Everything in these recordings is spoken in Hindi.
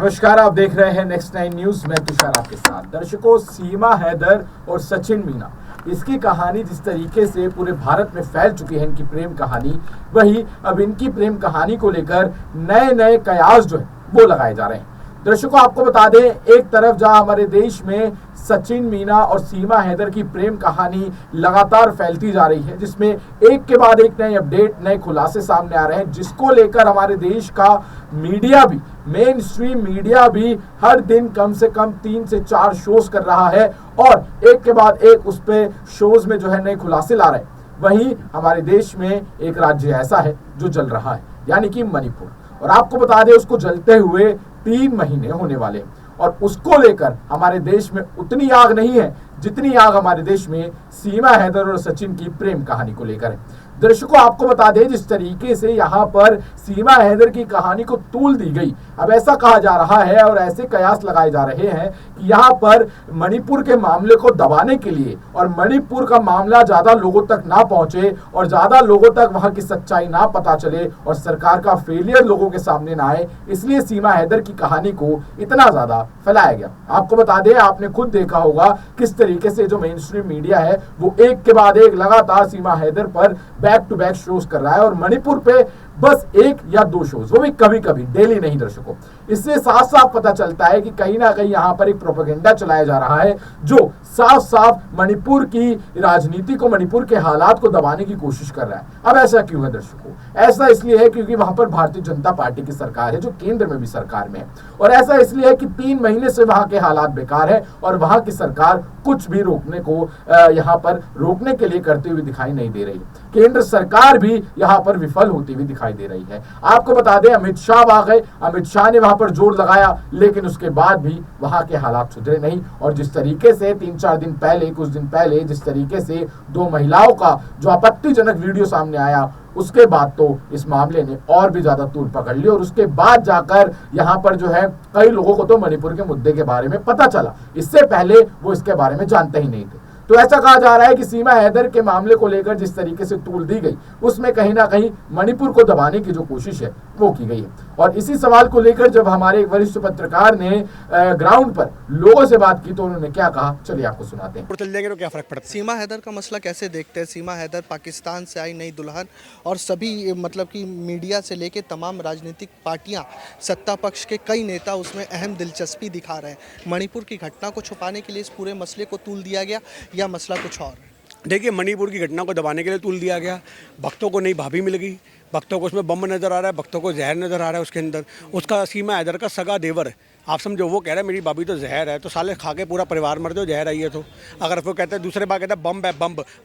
नमस्कार, आप देख रहे हैं नेक्स्ट 9 न्यूज। मैं तुषार आपके साथ। दर्शकों, सीमा हैदर और सचिन मीना, इसकी कहानी जिस तरीके से पूरे भारत में फैल चुकी है, इनकी प्रेम कहानी, वही अब इनकी प्रेम कहानी को लेकर नए नए कयास जो है वो लगाए जा रहे हैं। दर्शकों, आपको बता दें, एक तरफ जहां हमारे देश में सचिन मीना और सीमा हैदर की प्रेम कहानी लगातार फैलती जा रही है, जिसमें एक के बाद एक नए अपडेट, नए खुलासे सामने आ रहे हैं, जिसको लेकर हमारे देश का मीडिया भी, मेन स्ट्रीम मीडिया भी हर दिन कम से कम 3 से 4 शोज कर रहा है और एक के बाद एक उस पे शोज में जो है नए खुलासे ला रहे हैं। वहीं हमारे देश में एक राज्य ऐसा है जो जल रहा है, यानी कि मणिपुर। और आपको बता दें, उसको जलते हुए 3 महीने होने वाले हैं और उसको लेकर हमारे देश में उतनी आग नहीं है जितनी आग हमारे देश में सीमा हैदर और सचिन की प्रेम कहानी को लेकर है। दर्शकों, आपको बता दें, जिस तरीके से यहाँ पर सीमा हैदर की कहानी को तूल दी गई, अब ऐसा कहा जा रहा है और ऐसे कयास लगाए जा रहे हैं कि यहाँ पर मणिपुर के मामले को दबाने के लिए और मणिपुर का मामला ज्यादा लोगों तक ना पहुंचे और ज्यादा लोगों तक वहां की सच्चाई ना पता चले और सरकार का फेलियर लोगों के सामने ना आए, इसलिए सीमा हैदर की कहानी को इतना ज्यादा फैलाया गया। आपको बता दें, आपने खुद देखा होगा किस तरीके से जो मेन स्ट्रीम मीडिया है वो एक के बाद एक लगातार सीमा हैदर पर बैक टू बैक शोज कर रहा है और मणिपुर पे बस 1 या 2 शोज, वो भी कभी कभी, डेली नहीं। दर्शकों, इससे साफ साफ पता चलता है कि कहीं ना कहीं यहां पर एक प्रोपेगेंडा चलाया जा रहा है जो साफ साफ मणिपुर की राजनीति को, मणिपुर के हालात को दबाने की कोशिश कर रहा है। अब ऐसा क्यों है दर्शकों? ऐसा इसलिए है क्योंकि वहां पर भारतीय जनता पार्टी की सरकार है जो केंद्र में भी सरकार में है, और ऐसा इसलिए है कि 3 महीने से वहां के हालात बेकार है और वहां की सरकार कुछ भी रोकने को, यहां पर रोकने के लिए करते हुए दिखाई नहीं दे रही। केंद्र सरकार भी यहां पर विफल होती हुई दिखाई दे रही है। आपको बता दें, अमित शाह आ गए, अमित शाह ने वहां पर जोर लगाया, लेकिन उसके बाद भी वहां के हालात सुधरे नहीं। और जिस तरीके से 3-4 दिन पहले, कुछ दिन पहले जिस तरीके से 2 महिलाओं का जो आपत्तिजनक वीडियो सामने आया, उसके बाद तो इस मामले ने और भी ज्यादा तूल पकड़ ली और उसके बाद जाकर यहां पर जो है कई लोगों को तो मणिपुर के मुद्दे के बारे में पता चला। इससे पहले वो इसके बारे में जानते ही नहीं थे। तो ऐसा कहा जा रहा है कि सीमा हैदर के मामले को लेकर जिस तरीके से तूल दी गई, उसमें कहीं ना कहीं मणिपुर को दबाने की जो कोशिश है वो की गई है। और इसी सवाल को लेकर जब हमारे एक वरिष्ठ पत्रकार ने ग्राउंड पर लोगों से बात की तो उन्होंने क्या कहा, चलिए आपको सुनाते हैं। चल जाएंगे तो क्या फर्क पड़ता है? सीमा हैदर का मसला कैसे देखते हैं? सीमा हैदर पाकिस्तान से आई नई दुल्हन और सभी मतलब कि मीडिया से लेके तमाम राजनीतिक पार्टियां, सत्ता पक्ष के कई नेता उसमें अहम दिलचस्पी दिखा रहे हैं। मणिपुर की घटना को छुपाने के लिए इस पूरे मसले को तूल दिया गया या मसला कुछ और? देखिए, मणिपुर की घटना को दबाने के लिए तूल दिया गया। भक्तों को नई भाभी मिल गई, भक्तों को उसमें बम नज़र आ रहा है, भक्तों को जहर नज़र आ रहा है उसके अंदर। उसका सीमा हैदर का सगा देवर है, आप समझो, वो कह रहा है मेरी भाभी तो जहर है, तो साले खा के पूरा परिवार मर दो, जहर आई है तो। अगर वो कहते हैं, दूसरे बार कहता है बम है,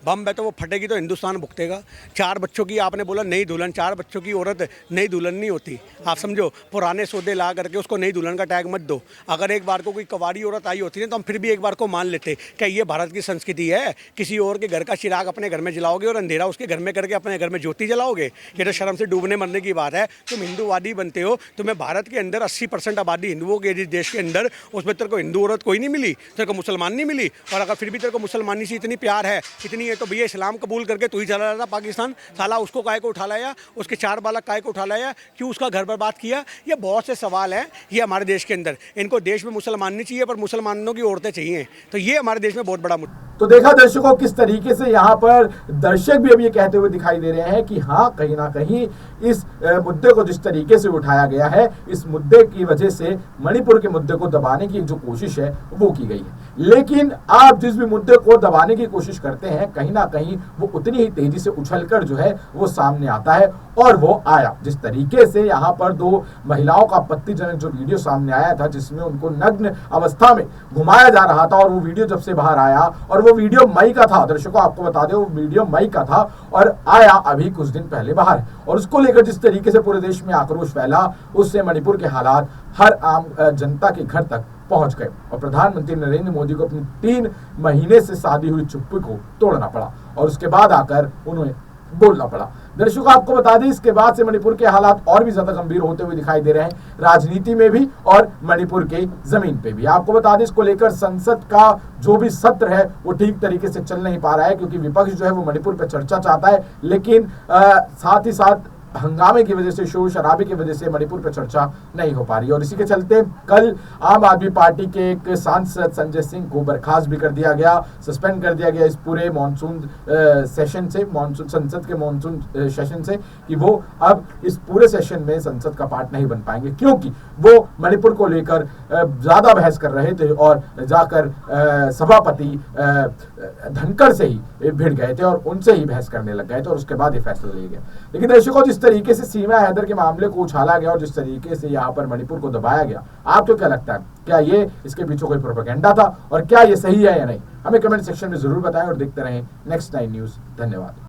बम है, तो वो फटेगी तो हिंदुस्तान भुगतेगा। 4 बच्चों की आपने बोला नई दुल्हन, 4 बच्चों की औरत नई दुल्हन नहीं होती, आप समझो। पुराने सौदे ला करके उसको नई दुल्हन का टैग मत दो। अगर एक बार को कोई कवारी औरत आई होती है तो हम फिर भी एक बार को मान लेते, क्या ये भारत की संस्कृति है? किसी और के घर का चिराग अपने घर में जलाओगे और अंधेरा उसके घर में करके अपने घर में ज्योति जलाओगे? ये तो शर्म से डूबने मरने की बात है। तुम हिंदूवादी बनते हो, तुम्हें भारत के अंदर 80% आबादी हिंदुओं के देश के अंदर, उसमें तेरे को हिंदू औरत कोई नहीं मिली, तेरे को मुसलमान नहीं मिली। और अगर फिर भी तेरे को मुसलमानी से इतनी प्यार है, इतनी है, तो भैया इस्लाम कबूल करके तू ही चला रहा था पाकिस्तान। साला उसको काय को उठा लाया, उसके 4 बालक काय को उठा लाया, क्यों उसका घर बर्बाद किया? ये बहुत से सवाल हैं ये हमारे देश के अंदर। इनको देश में मुसलमान नहीं चाहिए, पर मुसलमानों की औरतें चाहिए, तो ये हमारे देश में बहुत बड़ा मुद्दा। तो देखा दर्शकों, किस तरीके से यहाँ पर दर्शक भी अब ये कहते हुए दिखाई दे रहे हैं कि हाँ, कहीं ना कहीं इस मुद्दे को जिस तरीके से उठाया गया है, इस मुद्दे की वजह से मणिपुर के मुद्दे को दबाने की जो कोशिश है वो की गई है। लेकिन आप जिस भी मुद्दे को दबाने की कोशिश करते हैं, कहीं ना कहीं वो उतनी ही तेजी से उछलकर जो है वो सामने आता है, और वो आया। जिस तरीके से यहाँ पर 2 महिलाओं का आपत्तिजनक जो वीडियो सामने आया था, जिसमें उनको नग्न अवस्था में घुमाया जा रहा था, और वो वीडियो जब से बाहर आया, और वो वीडियो मई का था, दर्शकों आपको बता दें, वो वीडियो मई का था और आया अभी कुछ दिन पहले बाहर, और उसको लेकर जिस तरीके से पूरे देश में आक्रोश फैला, उससे मणिपुर के हालात हर आम जनता के घर तक पहुंच गए और प्रधानमंत्री नरेंद्र मोदी को अपनी 3 महीने से साधी हुई चुप्पी को तोड़ना पड़ा और उसके बाद आकर उन्हें बोलना पड़ा। दर्शकों, आपको बता दें, इसके बाद से मणिपुर के हालात और भी ज्यादा गंभीर होते हुए दिखाई दे रहे हैं, राजनीति में भी और मणिपुर के जमीन पे भी। आपको बता दें, इसको लेकर संसद का जो भी सत्र है वो ठीक तरीके से चल नहीं पा रहा है, क्योंकि विपक्ष जो है वो मणिपुर पर चर्चा चाहता है, लेकिन साथ ही साथ हंगामे की वजह से, शोर शराबे की वजह से मणिपुर पर चर्चा नहीं हो पा रही है। और इसी के चलते कल आम आदमी पार्टी के एक सांसद संजय सिंह को बर्खास्त भी कर दिया गया, सस्पेंड कर दिया गया इस पूरे मानसून सेशन से, संसद के मानसून सेशन से, कि वो अब इस पूरे सेशन में संसद का पार्ट नहीं बन पाएंगे, क्योंकि वो मणिपुर को लेकर ज्यादा बहस कर रहे थे और जाकर सभापति धनखड़ से ही भिड़ गए थे और उनसे ही बहस करने लग गए थे और उसके बाद ये फैसला लिया गया। लेकिन दर्शकों, जिस तरीके से सीमा हैदर के मामले को उछाला गया और जिस तरीके से यहाँ पर मणिपुर को दबाया गया, आपको क्या लगता है? क्या ये इसके पीछे कोई प्रोपेगेंडा था और क्या ये सही है या नहीं? हमें कमेंट सेक्शन में जरूर बताएं और देखते रहें नेक्स्ट 9 न्यूज। धन्यवाद।